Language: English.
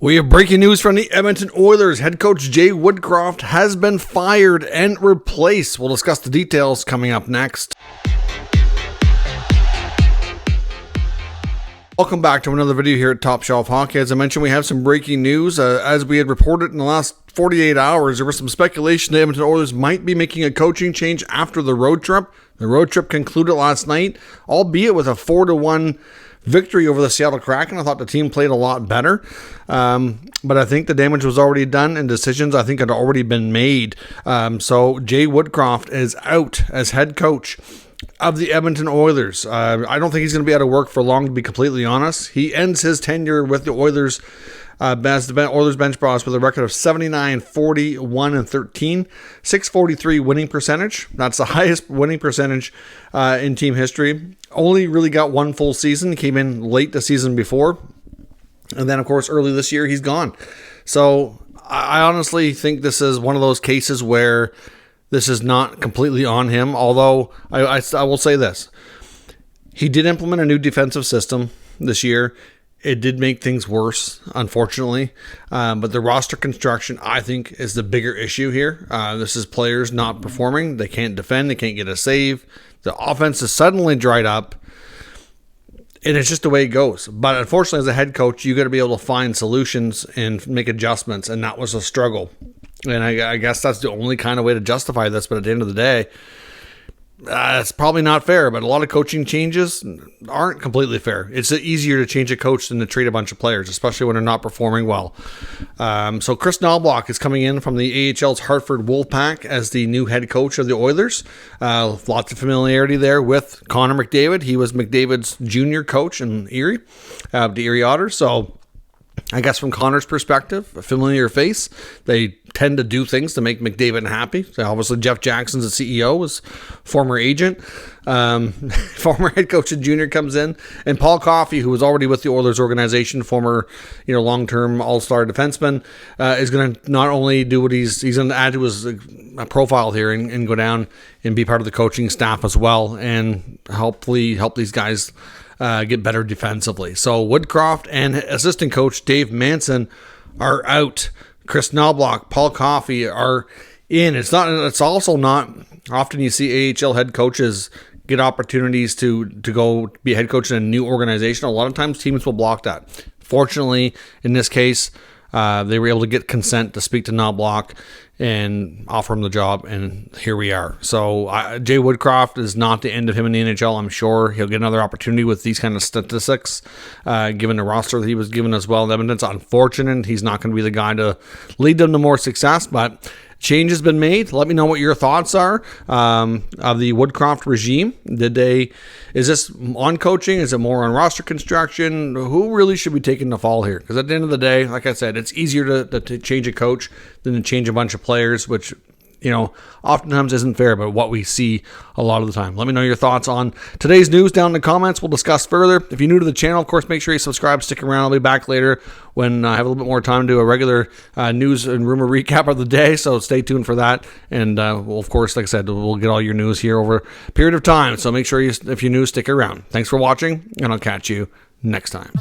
We have breaking news from the Edmonton Oilers. Head coach Jay Woodcroft has been fired and replaced. We'll discuss the details coming up next. Welcome back to another video here at Top Shelf Hockey. As I mentioned, we have some breaking news. As we had reported in the last 48 hours, there was some speculation the Edmonton Oilers might be making a coaching change after the road trip. The road trip concluded last night, albeit with a 4-1 victory over the Seattle Kraken. I thought the team played a lot better, but I think the damage was already done and decisions I think had already been made. So Jay Woodcroft is out as head coach of the Edmonton Oilers. I don't think he's going to be out of work for long, to be completely honest. He ends his tenure with the Oilers as the Oilers bench boss with a record of 79-41-13, 643 winning percentage. That's the highest winning percentage in team history. Only really got one full season. Came in late the season before. And then, of course, early this year, he's gone. So I honestly think this is one of those cases where this is not completely on him. Although I will say this. He did implement a new defensive system this year. It did make things worse, unfortunately. But the roster construction, I think, is the bigger issue here. This is players not performing. They can't defend. They can't get a save. The offense is suddenly dried up. And it's just the way it goes. But unfortunately, as a head coach, you got to be able to find solutions and make adjustments. And that was a struggle. And I guess that's the only kind of way to justify this. But at the end of the day, it's probably not fair, but a lot of coaching changes aren't completely fair. It's easier to change a coach than to trade a bunch of players, especially when they're not performing well. So Chris Knoblauch is coming in from the AHL's Hartford Wolfpack as the new head coach of the Oilers. Lots of familiarity there with Connor McDavid. He was McDavid's junior coach in Erie, the Erie Otters. So I guess from Connor's perspective, a familiar face. They tend to do things to make McDavid happy. So obviously, Jeff Jackson's the CEO, was former agent. Former head coach and junior comes in. And Paul Coffey, who was already with the Oilers organization, former long-term all-star defenseman, is going to not only do what he's going to add to his profile here and go down and be part of the coaching staff as well, and hopefully help these guys get better defensively. So Woodcroft and assistant coach Dave Manson are out. Chris Knoblauch, Paul Coffey are in. It's also not often you see AHL head coaches get opportunities to go be a head coach in a new organization. A lot of times teams will block that. Fortunately, in this case, they were able to get consent to speak to Knoblauch and offer him the job, and here we are. So Jay Woodcroft is not the end of him in the NHL. I'm sure he'll get another opportunity with these kind of statistics, given the roster that he was given as well in Edmonton. It's unfortunate he's not going to be the guy to lead them to more success, but change has been made. Let me know what your thoughts are of the Woodcroft regime. Is this on coaching? Is it more on roster construction? Who really should be taking the fall here? Because at the end of the day, like I said, it's easier to change a coach than to change a bunch of players, which oftentimes isn't fair, but what we see a lot of the time. Let me know your thoughts on today's news down in the comments. We'll discuss further. If you're new to the channel, of course, make sure you subscribe, stick around. I'll be back later when I have a little bit more time to do a regular news and rumor recap of the day, so stay tuned for that. And we'll, of course, like I said, we'll get all your news here over a period of time, so make sure if you're new, stick around. Thanks for watching, and I'll catch you next time.